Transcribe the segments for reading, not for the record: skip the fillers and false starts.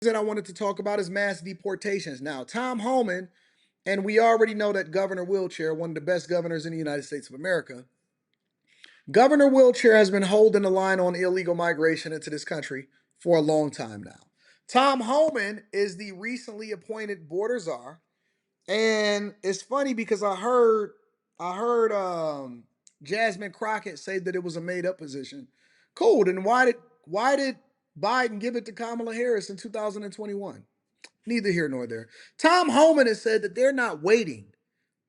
that I wanted to talk about is mass deportations. Now, Tom Homan, and we already know that Governor Wheelchair, one of the best governors in the United States of America, Governor Wheelchair has been holding the line on illegal migration into this country for a long time now. Tom Homan is the recently appointed border czar, and it's funny because I heard Jasmine Crockett say that it was a made up position. Cool. Then why did Biden give it to Kamala Harris in 2021? Neither here nor there. Tom Homan has said that they're not waiting.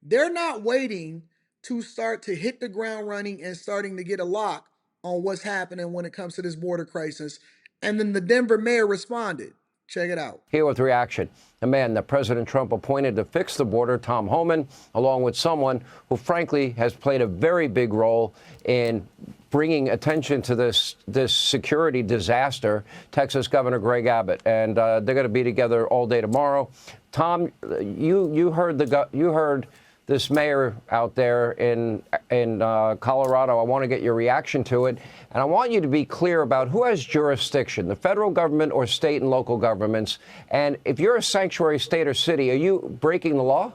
They're not waiting to start to hit the ground running and starting to get a lock on what's happening when it comes to this border crisis. And then the Denver mayor responded. Check it out. Here with reaction, a man that President Trump appointed to fix the border, Tom Homan, along with someone who, frankly, has played a very big role in bringing attention to this security disaster, Texas Governor Greg Abbott. And they're going to be together all day tomorrow. Tom, you heard this mayor out there in Colorado. I want to get your reaction to it. And I want you to be clear about who has jurisdiction, the federal government or state and local governments. And if you're a sanctuary state or city, are you breaking the law?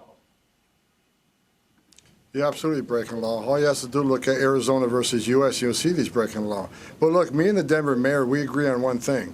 You're absolutely breaking law. All you have to do is look at Arizona versus U.S. You'll see these breaking law. But look, me and the Denver mayor, we agree on one thing.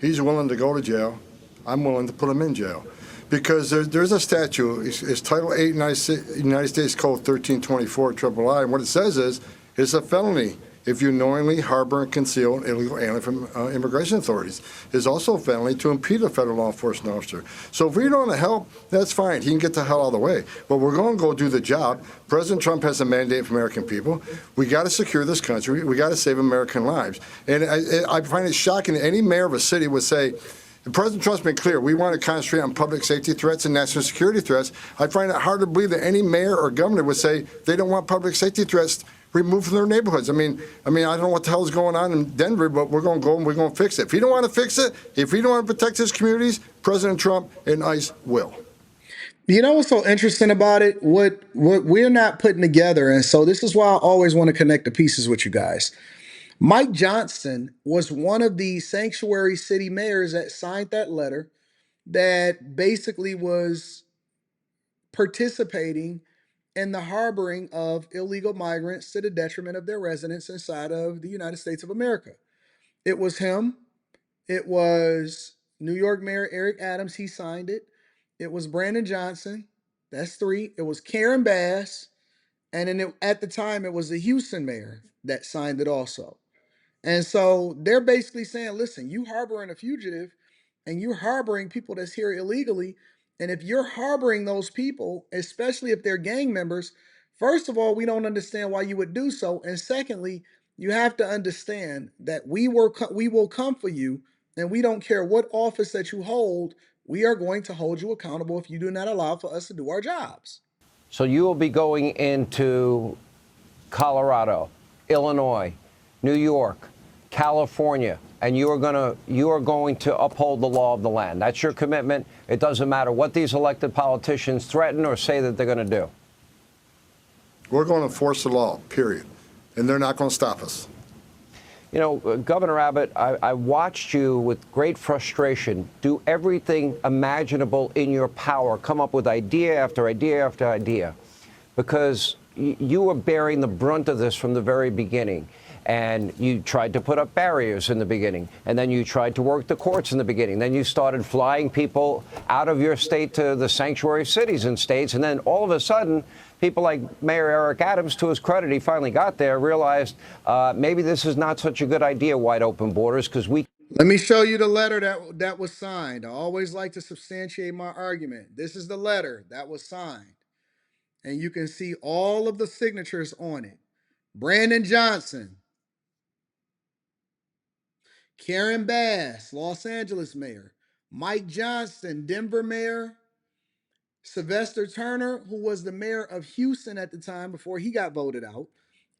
He's willing to go to jail. I'm willing to put him in jail. Because there's a statute, it's Title 8 United States Code 1324 III, and what it says is, it's a felony if you knowingly harbor and conceal an illegal alien from immigration authorities. It's also a felony to impede a federal law enforcement officer. So if we don't want to help, that's fine. He can get the hell out of the way. But we're going to go do the job. President Trump has a mandate for American people. We got to secure this country. We got to save American lives. And I find it shocking that any mayor of a city would say, President Trump's been clear. We want to concentrate on public safety threats and national security threats. I find it hard to believe that any mayor or governor would say they don't want public safety threats removed from their neighborhoods. I mean, I don't know what the hell is going on in Denver, but we're going to go and we're going to fix it. If he don't want to fix it, if he don't want to protect his communities, President Trump and ICE will. You know what's so interesting about it? What we're not putting together, and so this is why I always want to connect the pieces with you guys. Mike Johnson was one of the sanctuary city mayors that signed that letter that basically was participating in the harboring of illegal migrants to the detriment of their residents inside of the United States of America. It was him. It was New York Mayor Eric Adams. He signed it. It was Brandon Johnson. That's three. It was Karen Bass. And then at the time, it was the Houston mayor that signed it also. And so they're basically saying, listen, you harboring a fugitive and you're harboring people that's here illegally. And if you're harboring those people, especially if they're gang members, first of all, we don't understand why you would do so. And secondly, you have to understand that we will come for you, and we don't care what office that you hold. We are going to hold you accountable if you do not allow for us to do our jobs. So you will be going into Colorado, Illinois, New York, California, and you are going to uphold the law of the land. That's your commitment. It doesn't matter what these elected politicians threaten or say that they're going to do. We're going to enforce the law, period. And they're not going to stop us. You know, Governor Abbott, I watched you with great frustration do everything imaginable in your power, come up with idea after idea after idea, because you were bearing the brunt of this from the very beginning. And you tried to put up barriers in the beginning, and then you tried to work the courts in the beginning. Then you started flying people out of your state to the sanctuary cities and states, and then all of a sudden, people like Mayor Eric Adams, to his credit, he finally got there, realized maybe this is not such a good idea, wide open borders, because we... Let me show you the letter that was signed. I always like to substantiate my argument. This is the letter that was signed, and you can see all of the signatures on it. Brandon Johnson, Karen Bass, Los Angeles mayor, Mike Johnson, Denver mayor, Sylvester Turner, who was the mayor of Houston at the time before he got voted out,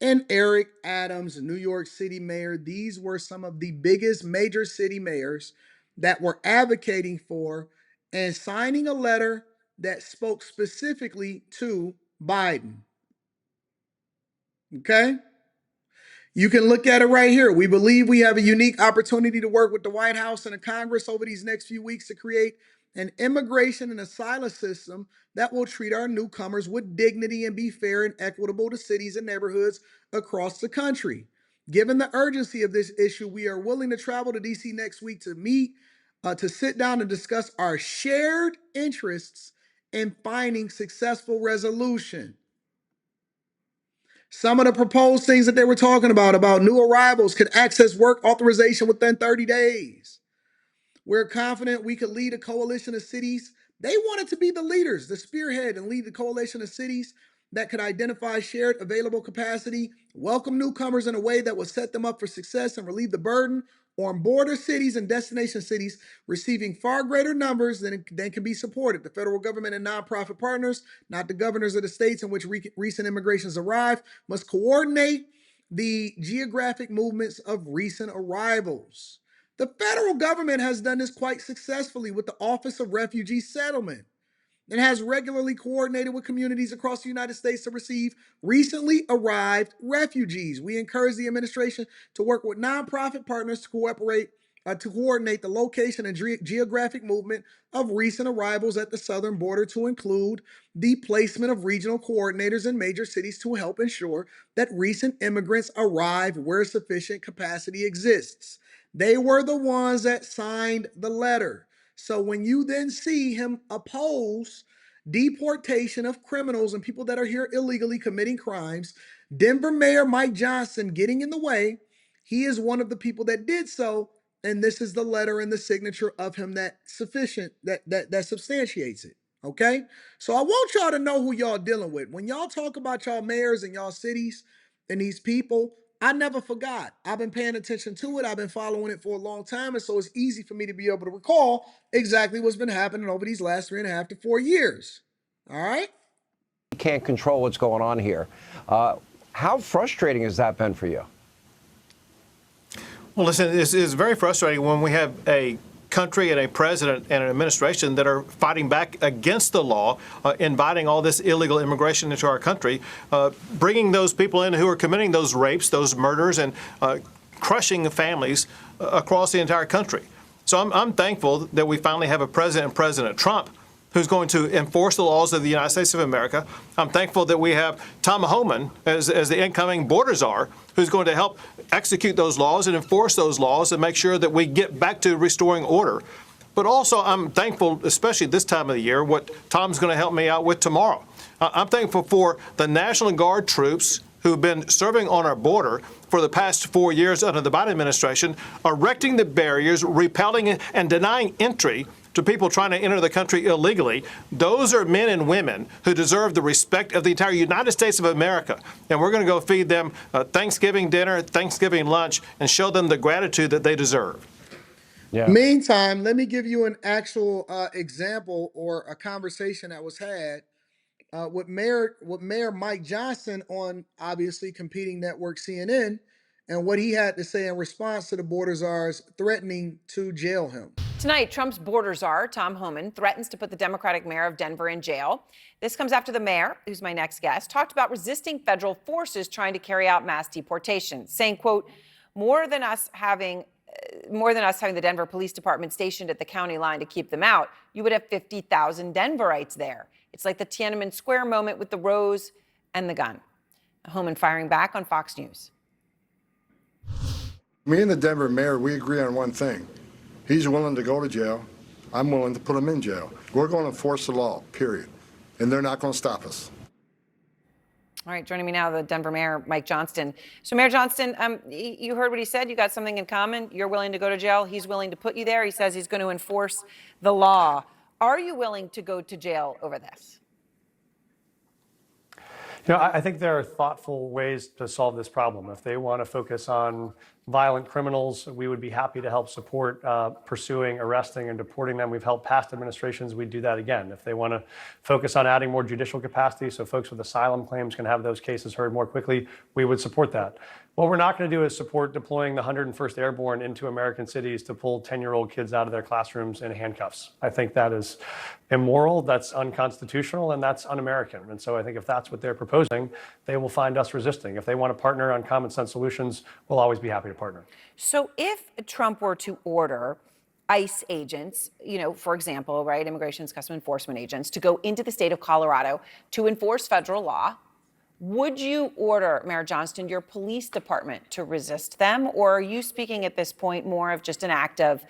and Eric Adams, New York City mayor. These were some of the biggest major city mayors that were advocating for and signing a letter that spoke specifically to Biden. Okay? You can look at it right here. We believe we have a unique opportunity to work with the White House and the Congress over these next few weeks to create an immigration and asylum system that will treat our newcomers with dignity and be fair and equitable to cities and neighborhoods across the country. Given the urgency of this issue, we are willing to travel to DC next week to meet, to sit down and discuss our shared interests in finding successful resolution. Some of the proposed things that they were talking about new arrivals could access work authorization within 30 days. We're confident we could lead a coalition of cities. They wanted to be the leaders, the spearhead, and lead the coalition of cities that could identify shared available capacity, welcome newcomers in a way that would set them up for success and relieve the burden on border cities and destination cities receiving far greater numbers than can be supported. The federal government and nonprofit partners, not the governors of the states in which recent immigrations arrive, must coordinate the geographic movements of recent arrivals. The federal government has done this quite successfully with the Office of Refugee Settlement and has regularly coordinated with communities across the United States to receive recently arrived refugees. We encourage the administration to work with nonprofit partners to coordinate the location and geographic movement of recent arrivals at the southern border, to include the placement of regional coordinators in major cities to help ensure that recent immigrants arrive where sufficient capacity exists. They were the ones that signed the letter. So when you then see him oppose deportation of criminals and people that are here illegally committing crimes, Denver Mayor Mike Johnson getting in the way, he is one of the people that did so, and this is the letter and the signature of him that substantiates it. Okay, so I want y'all to know who y'all dealing with when y'all talk about y'all mayors and y'all cities and these people. I never forgot. I've been paying attention to it. I've been following it for a long time. And so it's easy for me to be able to recall exactly what's been happening over these last 3.5 to 4 years. All right. We can't control what's going on here. How frustrating has that been for you? Well, listen, it's very frustrating when we have a country and a president and an administration that are fighting back against the law, inviting all this illegal immigration into our country, bringing those people in who are committing those rapes, those murders, and crushing families across the entire country. So I'm thankful that we finally have a president, President Trump, who's going to enforce the laws of the United States of America. I'm thankful that we have Tom Homan as the incoming border czar, who's going to help execute those laws and enforce those laws and make sure that we get back to restoring order. But also, I'm thankful, especially this time of the year, what Tom's going to help me out with tomorrow. I'm thankful for the National Guard troops who've been serving on our border for the past 4 years under the Biden administration, erecting the barriers, repelling and denying entry to people trying to enter the country illegally. Those are men and women who deserve the respect of the entire United States of America. And we're going to go feed them Thanksgiving dinner, Thanksgiving lunch, and show them the gratitude that they deserve. Yeah. Meantime, let me give you an actual example or a conversation that was had with Mayor Mike Johnson on obviously competing network CNN, and what he had to say in response to the border czars threatening to jail him. Tonight, Trump's border czar, Tom Homan, threatens to put the Democratic mayor of Denver in jail. This comes after the mayor, who's my next guest, talked about resisting federal forces trying to carry out mass deportations, saying, quote, more than us having the Denver Police Department stationed at the county line to keep them out, you would have 50,000 Denverites there. It's like the Tiananmen Square moment with the rose and the gun. Homan firing back on Fox News. Me and the Denver mayor, we agree on one thing. He's willing to go to jail. I'm willing to put him in jail. We're going to enforce the law, period. And they're not going to stop us. All right, joining me now, the Denver Mayor, Mike Johnston. So, Mayor Johnston, you heard what he said. You got something in common. You're willing to go to jail. He's willing to put you there. He says he's going to enforce the law. Are you willing to go to jail over this? You know, I think there are thoughtful ways to solve this problem. If they want to focus on violent criminals, we would be happy to help support pursuing, arresting, and deporting them. We've helped past administrations. We'd do that again. If they want to focus on adding more judicial capacity so folks with asylum claims can have those cases heard more quickly, we would support that. What we're not going to do is support deploying the 101st Airborne into American cities to pull 10-year-old kids out of their classrooms in handcuffs. I think that is immoral, that's unconstitutional, and that's un-American. And so I think if that's what they're proposing, they will find us resisting. If they want to partner on common sense solutions, we'll always be happy to partner. So if Trump were to order ICE agents, for example, right, Immigration and Customs Enforcement agents, to go into the state of Colorado to enforce federal law, would you order, Mayor Johnston, your police department to resist them? Or are you speaking at this point more of just an act of,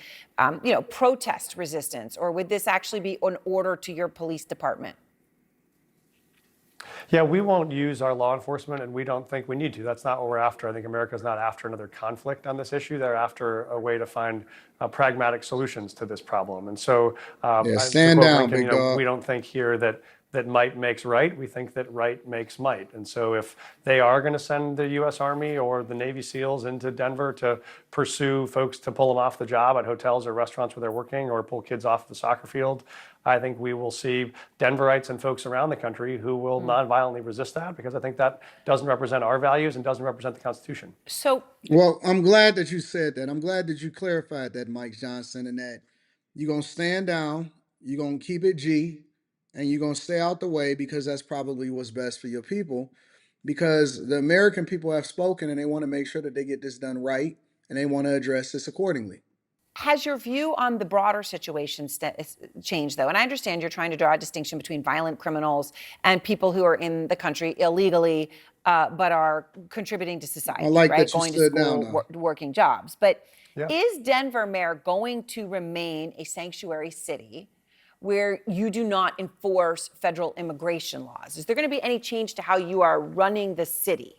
protest resistance? Or would this actually be an order to your police department? Yeah, we won't use our law enforcement, and we don't think we need to. That's not what we're after. I think America's not after another conflict on this issue. They're after a way to find pragmatic solutions to this problem. And so, stand down, Lincoln, big dog. we don't think here that might makes right. We think that right makes might. And so if they are going to send the U.S. Army or the Navy SEALs into Denver to pursue folks to pull them off the job at hotels or restaurants where they're working, or pull kids off the soccer field, I think we will see Denverites and folks around the country who will nonviolently resist that, because I think that doesn't represent our values and doesn't represent the Constitution. Well, I'm glad that you said that. I'm glad that you clarified that, Mike Johnson, and that you're going to stand down, you're going to keep it G, and you're going to stay out the way, because that's probably what's best for your people. Because the American people have spoken, and they want to make sure that they get this done right, and they want to address this accordingly. Has your view on the broader situation changed, though? And I understand you're trying to draw a distinction between violent criminals and people who are in the country illegally, but are contributing to society, like right? that you Going to stood school, down, working jobs. But Yeah. is Denver, Mayor, going to remain a sanctuary city where you do not enforce federal immigration laws? Is there going to be any change to how you are running the city?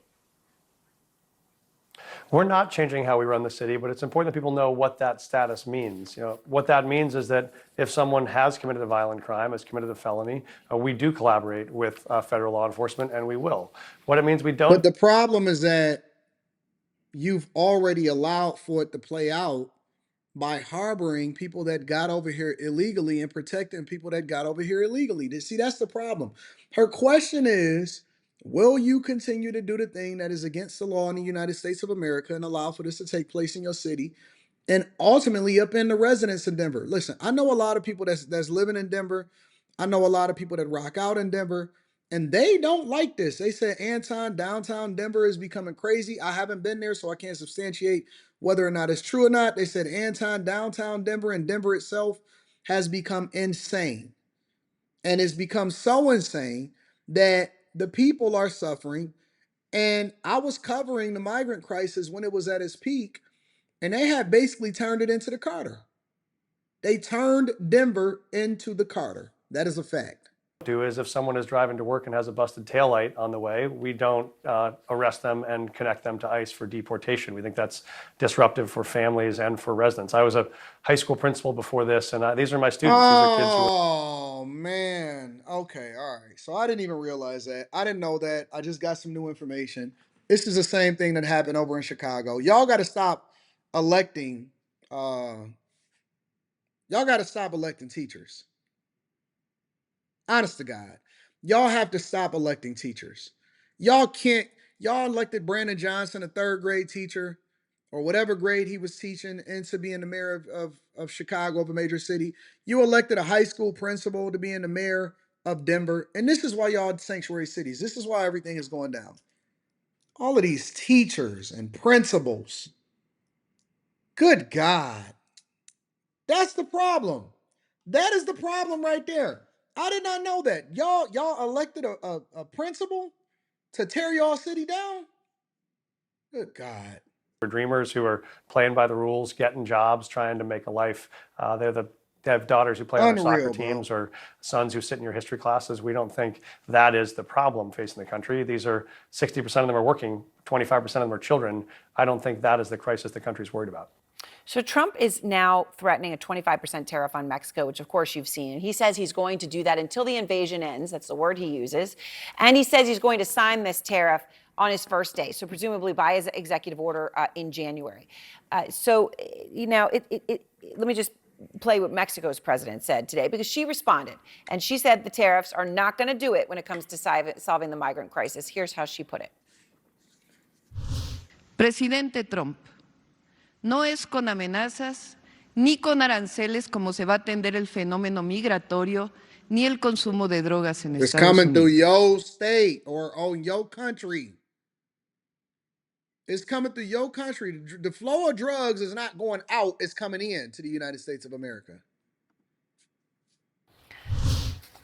We're not changing how we run the city, but it's important that people know what that status means. What that means is that if someone has committed a violent crime, has committed a felony, we do collaborate with federal law enforcement, and we will. What it means we don't. But the problem is that you've already allowed for it to play out by harboring people that got over here illegally and protecting people that got over here illegally. See, that's the problem. Her question is, will you continue to do the thing that is against the law in the United States of America and allow for this to take place in your city and ultimately upend the residents in Denver? Listen, I know a lot of people that's living in Denver. I know a lot of people that rock out in Denver, and they don't like this. They said, Anton, downtown Denver is becoming crazy. I haven't been there, so I can't substantiate whether or not it's true or not. They said Anton, downtown Denver, and Denver itself has become insane. And it's become so insane that the people are suffering. And I was covering the migrant crisis when it was at its peak, and they had basically turned it into the Carter. They turned Denver into the Carter. That is a fact. Do is if someone is driving to work and has a busted taillight on the way, we don't arrest them and connect them to ICE for deportation. We think that's disruptive for families and for residents. I was a high school principal before this, and these are my students. These are kids who. Oh, man. Okay, all right. So I didn't even realize that. I didn't know that. I just got some new information. This is the same thing that happened over in Chicago. Y'all got to stop electing. Y'all got to stop electing teachers. Honest to God, y'all have to stop electing teachers. Y'all elected Brandon Johnson, a third grade teacher, or whatever grade he was teaching, into being the mayor of Chicago, of a major city. You elected a high school principal to being the mayor of Denver. And this is why y'all sanctuary cities. This is why everything is going down. All of these teachers and principals. Good God. That's the problem. That is the problem right there. I did not know that. Y'all elected a principal to tear y'all city down? Good God. Dreamers who are playing by the rules, getting jobs, trying to make a life. They have daughters who play on their soccer teams, or sons who sit in your history classes. We don't think that is the problem facing the country. These are 60% of them are working, 25% of them are children. I don't think that is the crisis the country's worried about. So Trump is now threatening a 25% tariff on Mexico, which of course you've seen. He says he's going to do that until the invasion ends. That's the word he uses. And he says he's going to sign this tariff on his first day, so presumably by his executive order in January. Let me just play what Mexico's president said today, because she responded, and she said the tariffs are not going to do it when it comes to solving the migrant crisis. Here's how she put it. Presidente Trump, no es con amenazas ni con aranceles como se va a atender el fenómeno migratorio ni el consumo de drogas en It's Estados coming through Unidos. your state or on your country. It's coming through your country. The flow of drugs is not going out, it's coming in to the United States of America.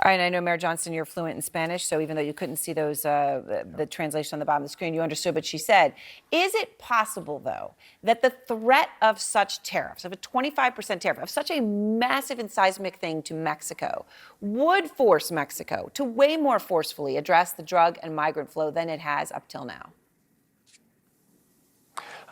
All right, and I know, Mayor Johnston, you're fluent in Spanish, so even though you couldn't see those, the translation on the bottom of the screen, you understood what she said. Is it possible, though, that the threat of such tariffs, of a 25% tariff, of such a massive and seismic thing to Mexico, would force Mexico to way more forcefully address the drug and migrant flow than it has up till now?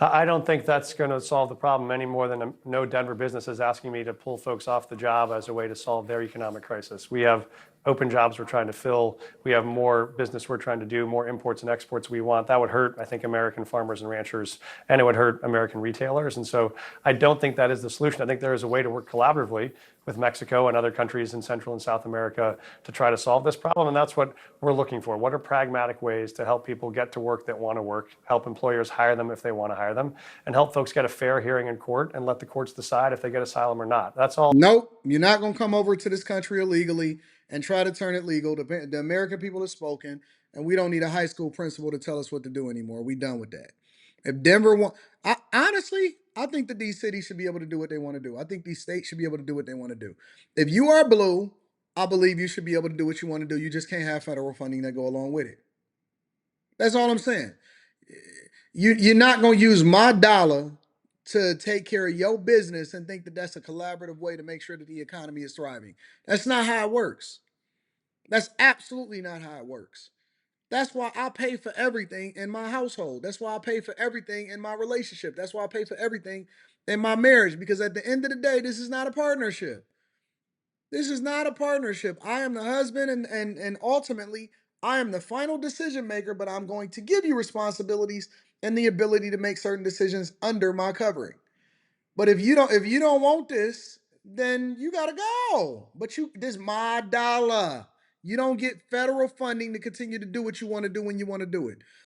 I don't think that's going to solve the problem any more than no Denver business is asking me to pull folks off the job as a way to solve their economic crisis. We have open jobs we're trying to fill. We have more business we're trying to do, more imports and exports we want. That would hurt, I think, American farmers and ranchers, and it would hurt American retailers. And so I don't think that is the solution. I think there is a way to work collaboratively with Mexico and other countries in Central and South America to try to solve this problem. And that's what we're looking for. What are pragmatic ways to help people get to work that want to work, help employers hire them if they want to hire them, and help folks get a fair hearing in court and let the courts decide if they get asylum or not. That's all. Nope, you're not going to come over to this country illegally and try to turn it legal. The American people have spoken, and we don't need a high school principal to tell us what to do anymore. We done with that. If Denver honestly, I think that these cities should be able to do what they want to do. I think these states should be able to do what they want to do. If you are blue, I believe you should be able to do what you want to do. You just can't have federal funding that go along with it. That's all I'm saying. You're not going to use my dollar to take care of your business and think that that's a collaborative way to make sure that the economy is thriving. That's not how it works. That's absolutely not how it works. That's why I pay for everything in my household. That's why I pay for everything in my relationship. That's why I pay for everything in my marriage, because at the end of the day, this is not a partnership. This is not a partnership. I am the husband, and ultimately I am the final decision maker, but I'm going to give you responsibilities and the ability to make certain decisions under my covering. But if you don't want this, then you gotta go. But this is my dollar. You don't get federal funding to continue to do what you want to do when you want to do it.